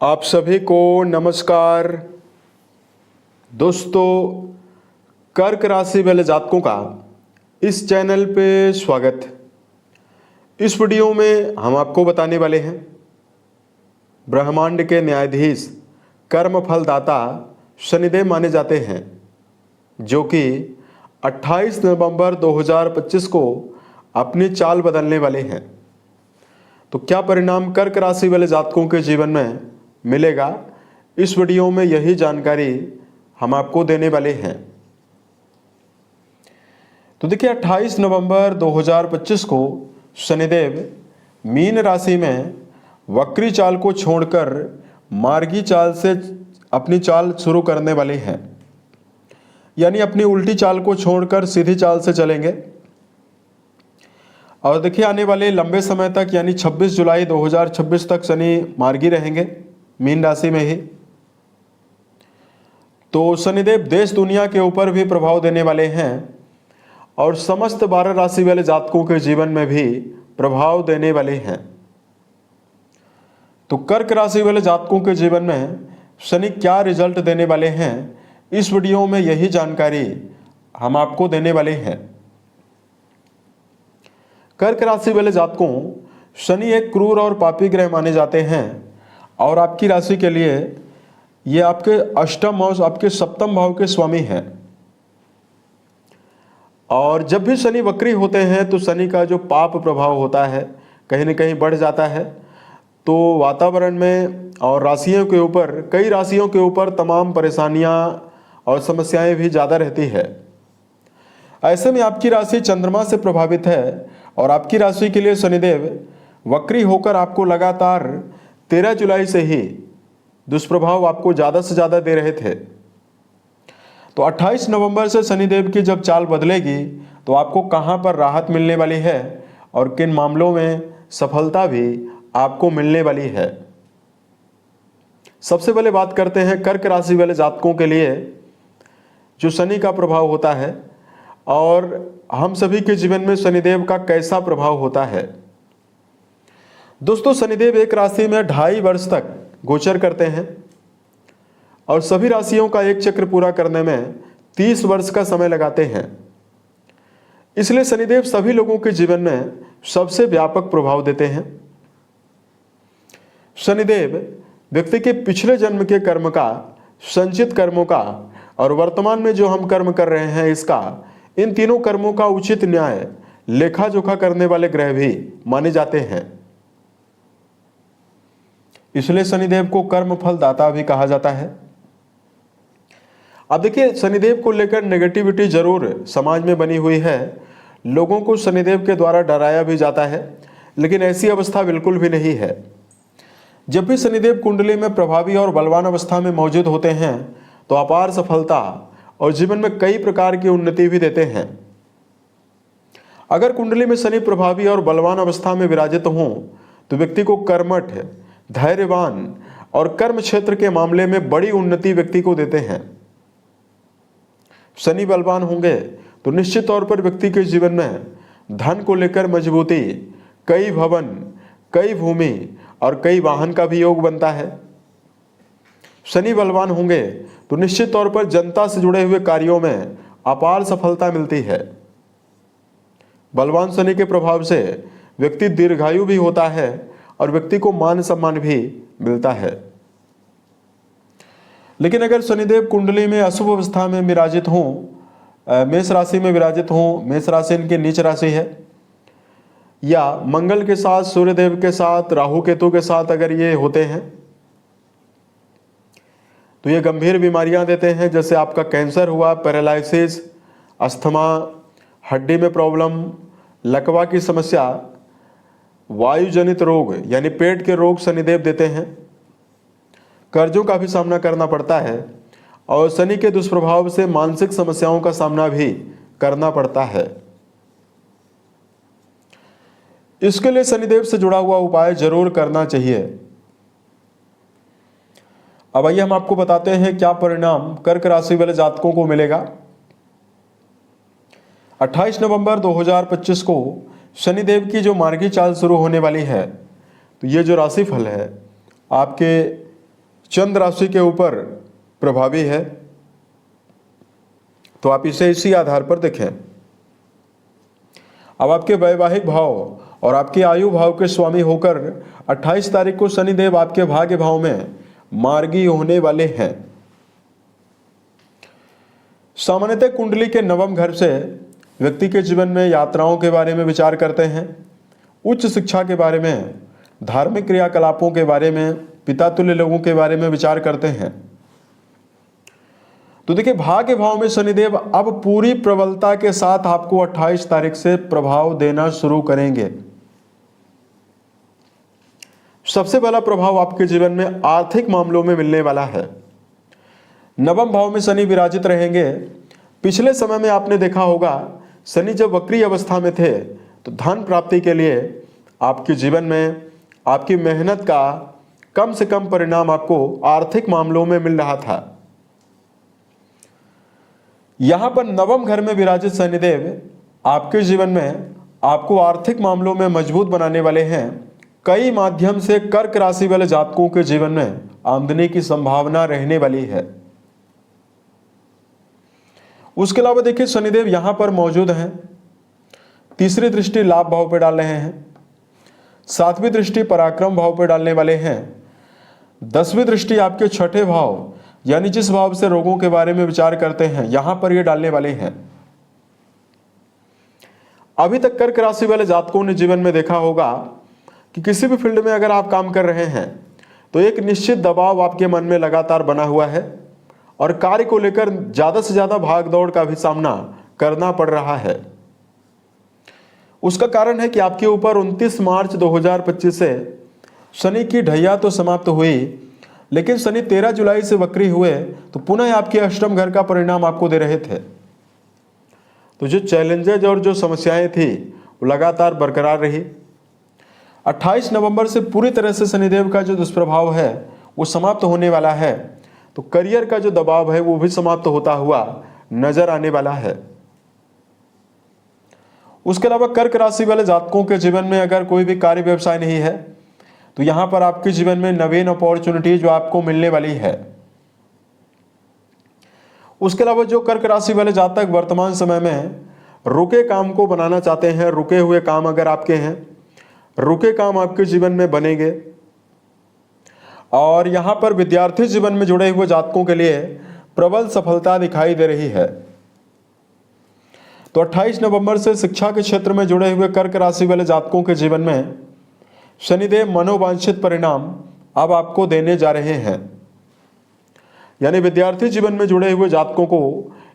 आप सभी को नमस्कार। दोस्तों, कर्क राशि वाले जातकों का इस चैनल पे स्वागत। इस वीडियो में हम आपको बताने वाले हैं ब्रह्मांड के न्यायाधीश कर्म फलदाता शनिदेव माने जाते हैं, जो कि 28 नवंबर 2025 को अपनी चाल बदलने वाले हैं। तो क्या परिणाम कर्क राशि वाले जातकों के जीवन में मिलेगा, इस वीडियो में यही जानकारी हम आपको देने वाले हैं। तो देखिए, 28 नवंबर 2025 को शनिदेव मीन राशि में वक्री चाल को छोड़कर मार्गी चाल से अपनी चाल शुरू करने वाले हैं, यानी अपनी उल्टी चाल को छोड़कर सीधी चाल से चलेंगे। और देखिए, आने वाले लंबे समय तक यानी 26 जुलाई 2026 तक शनि मार्गी रहेंगे मीन राशि में ही। तो शनिदेव देश दुनिया के ऊपर भी प्रभाव देने वाले हैं और समस्त 12 राशि वाले जातकों के जीवन में भी प्रभाव देने वाले हैं। तो कर्क राशि वाले जातकों के जीवन में शनि क्या रिजल्ट देने वाले हैं, इस वीडियो में यही जानकारी हम आपको देने वाले हैं। कर्क राशि वाले जातकों, शनि एक क्रूर और पापी ग्रह माने जाते हैं और आपकी राशि के लिए ये आपके अष्टम और आपके सप्तम भाव के स्वामी हैं। और जब भी शनि वक्री होते हैं तो शनि का जो पाप प्रभाव होता है कहीं न कहीं बढ़ जाता है। तो वातावरण में और राशियों के ऊपर, कई राशियों के ऊपर तमाम परेशानियां और समस्याएं भी ज़्यादा रहती है। ऐसे में आपकी राशि चंद्रमा से प्रभावित है और आपकी राशि के लिए शनिदेव वक्री होकर आपको लगातार 13 जुलाई से ही दुष्प्रभाव आपको ज़्यादा से ज़्यादा दे रहे थे। तो 28 नवंबर से शनिदेव की जब चाल बदलेगी तो आपको कहां पर राहत मिलने वाली है और किन मामलों में सफलता भी आपको मिलने वाली है। सबसे पहले बात करते हैं कर्क राशि वाले जातकों के लिए जो शनि का प्रभाव होता है और हम सभी के जीवन में शनिदेव का कैसा प्रभाव होता है। दोस्तों, शनिदेव एक राशि में 2.5 वर्ष तक गोचर करते हैं और सभी राशियों का एक चक्र पूरा करने में 30 वर्ष का समय लगाते हैं। इसलिए शनिदेव सभी लोगों के जीवन में सबसे व्यापक प्रभाव देते हैं। शनिदेव व्यक्ति के पिछले जन्म के कर्म का, संचित कर्मों का और वर्तमान में जो हम कर्म कर रहे हैं इसका, इन तीनों कर्मों का उचित न्याय लेखा जोखा करने वाले ग्रह भी माने जाते हैं। इसलिए शनिदेव को कर्म फल दाता भी कहा जाता है। अब देखिए, शनिदेव को लेकर नेगेटिविटी जरूर समाज में बनी हुई है। लोगों को शनिदेव के द्वारा डराया भी जाता है, लेकिन ऐसी अवस्था बिल्कुल भी नहीं है। जब भी शनिदेव कुंडली में प्रभावी और बलवान अवस्था में मौजूद होते हैं तो अपार सफलता और जीवन में कई प्रकार की उन्नति भी देते हैं। अगर कुंडली में शनि प्रभावी और बलवान अवस्था में विराजित हों तो व्यक्ति को कर्मठ, धैर्यवान और कर्म क्षेत्र के मामले में बड़ी उन्नति व्यक्ति को देते हैं। शनि बलवान होंगे तो निश्चित तौर पर व्यक्ति के जीवन में धन को लेकर मजबूती, कई भवन, कई भूमि और कई वाहन का भी योग बनता है। शनि बलवान होंगे तो निश्चित तौर पर जनता से जुड़े हुए कार्यों में अपार सफलता मिलती है। बलवान शनि के प्रभाव से व्यक्ति दीर्घायु भी होता है और व्यक्ति को मान सम्मान भी मिलता है। लेकिन अगर शनिदेव कुंडली में अशुभ अवस्था में विराजित हों, मेष राशि में विराजित हों, मेष राशि इनकी नीच राशि है, या मंगल के साथ, सूर्यदेव के साथ, राहु केतु के साथ अगर ये होते हैं तो ये गंभीर बीमारियां देते हैं, जैसे आपका कैंसर हुआ, पैरालिसिस, अस्थमा, हड्डी में प्रॉब्लम, लकवा की समस्या, वायुजनित रोग यानी पेट के रोग शनिदेव देते हैं। कर्जों का भी सामना करना पड़ता है और शनि के दुष्प्रभाव से मानसिक समस्याओं का सामना भी करना पड़ता है। इसके लिए शनिदेव से जुड़ा हुआ उपाय जरूर करना चाहिए। अब आइए हम आपको बताते हैं क्या परिणाम कर्क राशि वाले जातकों को मिलेगा। 28 नवंबर 2025 को शनिदेव की जो मार्गी चाल शुरू होने वाली है, तो ये जो राशिफल है आपके चंद्र राशि के ऊपर प्रभावी है, तो आप इसे इसी आधार पर देखें। अब आपके वैवाहिक भाव और आपके आयु भाव के स्वामी होकर 28 तारीख को शनिदेव आपके भाग्य भाव में मार्गी होने वाले हैं। सामान्यतः कुंडली के नवम घर से व्यक्ति के जीवन में यात्राओं के बारे में विचार करते हैं, उच्च शिक्षा के बारे में, धार्मिक क्रियाकलापों के बारे में, पिता तुल्य लोगों के बारे में विचार करते हैं। तो देखिए, भाग्य भाव में शनिदेव अब पूरी प्रबलता के साथ आपको 28 तारीख से प्रभाव देना शुरू करेंगे। सबसे पहला प्रभाव आपके जीवन में आर्थिक मामलों में मिलने वाला है। नवम भाव में शनि विराजित रहेंगे। पिछले समय में आपने देखा होगा, शनि जब वक्री अवस्था में थे तो धन प्राप्ति के लिए आपके जीवन में आपकी मेहनत का कम से कम परिणाम आपको आर्थिक मामलों में मिल रहा था। यहां पर नवम घर में विराजित शनिदेव आपके जीवन में आपको आर्थिक मामलों में मजबूत बनाने वाले हैं। कई माध्यम से कर्क राशि वाले जातकों के जीवन में आमदनी की संभावना रहने वाली है। उसके अलावा देखिए, शनिदेव यहां पर मौजूद हैं। तीसरी दृष्टि लाभ भाव पर डाल रहे हैं, सातवीं दृष्टि पराक्रम भाव पर डालने वाले हैं, 10वीं दृष्टि आपके छठे भाव यानी जिस भाव से रोगों के बारे में विचार करते हैं यहां पर ये डालने वाले हैं। अभी तक कर्क राशि वाले जातकों ने जीवन में देखा होगा कि किसी भी फील्ड में अगर आप काम कर रहे हैं तो एक निश्चित दबाव आपके मन में लगातार बना हुआ है और कार्य को लेकर ज्यादा से ज्यादा भाग दौड़ का भी सामना करना पड़ रहा है। उसका कारण है कि आपके ऊपर 29 मार्च 2025 से शनि की ढैया तो समाप्त हुई, लेकिन शनि 13 जुलाई से वक्री हुए तो पुनः आपके अष्टम घर का परिणाम आपको दे रहे थे। तो जो चैलेंजेज और जो समस्याएं थी वो लगातार बरकरार रही। 28 नवंबर से पूरी तरह से शनिदेव का जो दुष्प्रभाव है वो समाप्त होने वाला है, तो करियर का जो दबाव है वो भी समाप्त होता हुआ नजर आने वाला है। उसके अलावा कर्क राशि वाले जातकों के जीवन में अगर कोई भी कार्य व्यवसाय नहीं है तो यहां पर आपके जीवन में नवीन अपॉर्चुनिटी जो आपको मिलने वाली है। उसके अलावा जो कर्क राशि वाले जातक वर्तमान समय में रुके काम को बनाना चाहते हैं, रुके हुए काम अगर आपके हैं, रुके काम आपके जीवन में बनेंगे। और यहां पर विद्यार्थी जीवन में जुड़े हुए जातकों के लिए प्रबल सफलता दिखाई दे रही है। तो 28 नवंबर से शिक्षा के क्षेत्र में जुड़े हुए कर्क राशि वाले जातकों के जीवन में शनिदेव मनोवांछित परिणाम अब आपको देने जा रहे हैं। यानी विद्यार्थी जीवन में जुड़े हुए जातकों को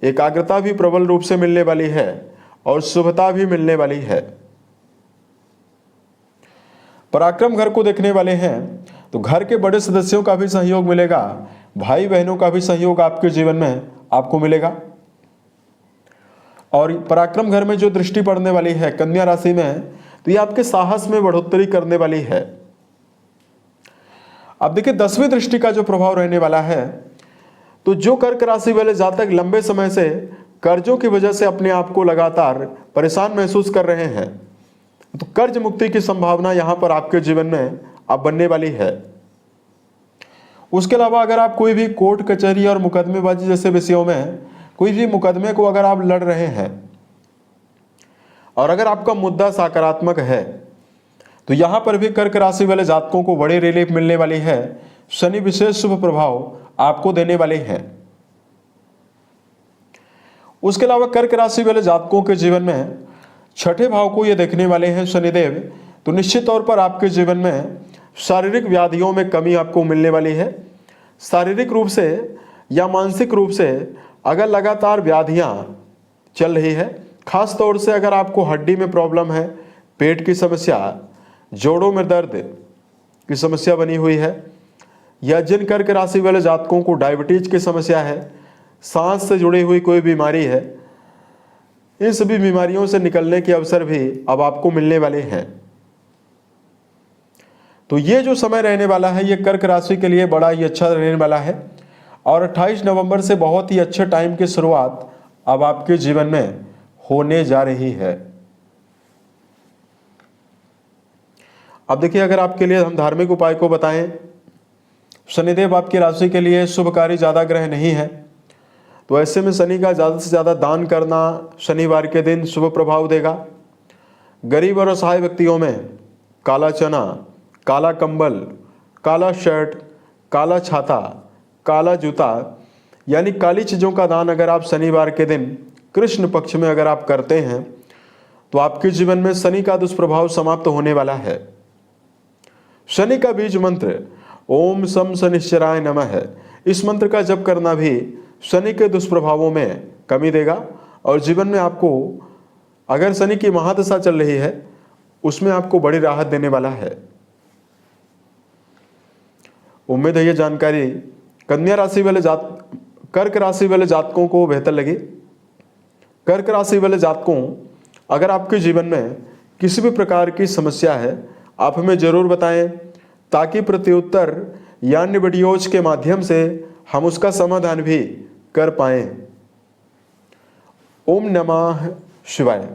एकाग्रता भी प्रबल रूप से मिलने वाली है और शुभता भी मिलने वाली है। पराक्रम घर को देखने वाले हैं तो घर के बड़े सदस्यों का भी सहयोग मिलेगा, भाई बहनों का भी सहयोग आपके जीवन में आपको मिलेगा। और पराक्रम घर में जो दृष्टि पड़ने वाली है कन्या राशि में, तो ये आपके साहस में बढ़ोतरी करने वाली है। अब देखिए, 10वीं दृष्टि का जो प्रभाव रहने वाला है, तो जो कर्क राशि वाले जातक लंबे समय से कर्जों की वजह से अपने आप को लगातार परेशान महसूस कर रहे हैं, तो कर्ज मुक्ति की संभावना यहां पर आपके जीवन में अब बनने वाली है। उसके अलावा अगर आप कोई भी कोर्ट कचहरी और मुकदमेबाजी जैसे विषयों में कोई भी मुकदमे को अगर आप लड़ रहे हैं और अगर आपका मुद्दा सकारात्मक है तो यहां पर भी कर्क राशि वाले जातकों को बड़ी रिलीफ मिलने वाली है। शनि विशेष शुभ प्रभाव आपको देने वाले हैं। उसके अलावा कर्क राशि वाले जातकों के जीवन में छठे भाव को ये देखने वाले हैं शनिदेव, तो निश्चित तौर पर आपके जीवन में शारीरिक व्याधियों में कमी आपको मिलने वाली है। शारीरिक रूप से या मानसिक रूप से अगर लगातार व्याधियां चल रही है, खास तौर से अगर आपको हड्डी में प्रॉब्लम है, पेट की समस्या, जोड़ों में दर्द की समस्या बनी हुई है, या जिन कर्क राशि वाले जातकों को डायबिटीज की समस्या है, सांस से जुड़ी हुई कोई बीमारी है, इन सभी बीमारियों से निकलने के अवसर भी अब आपको मिलने वाले हैं। तो ये जो समय रहने वाला है ये कर्क राशि के लिए बड़ा ही अच्छा रहने वाला है और 28 नवंबर से बहुत ही अच्छे टाइम की शुरुआत अब आपके जीवन में होने जा रही है। अब देखिए, अगर आपके लिए हम धार्मिक उपाय को बताएं, शनिदेव आपकी राशि के लिए शुभकारी ज़्यादा ग्रह नहीं है, तो ऐसे में शनि का ज़्यादा से ज़्यादा दान करना शनिवार के दिन शुभ प्रभाव देगा। गरीब और असहाय व्यक्तियों में काला चना, काला कंबल, काला शर्ट, काला छाता, काला जूता यानी काली चीज़ों का दान अगर आप शनिवार के दिन कृष्ण पक्ष में अगर आप करते हैं तो आपके जीवन में शनि का दुष्प्रभाव समाप्त होने वाला है। शनि का बीज मंत्र ओम सम शनिश्चराय नमः है। इस मंत्र का जप करना भी शनि के दुष्प्रभावों में कमी देगा और जीवन में आपको अगर शनि की महादशा चल रही है उसमें आपको बड़ी राहत देने वाला है। उम्मीद है ये जानकारी कर्क राशि वाले जातकों को बेहतर लगी। कर्क राशि वाले जातकों, अगर आपके जीवन में किसी भी प्रकार की समस्या है आप हमें जरूर बताएं ताकि प्रत्युत्तर या अन्य वीडियोज के माध्यम से हम उसका समाधान भी कर पाएं। ओम नमः शिवाय।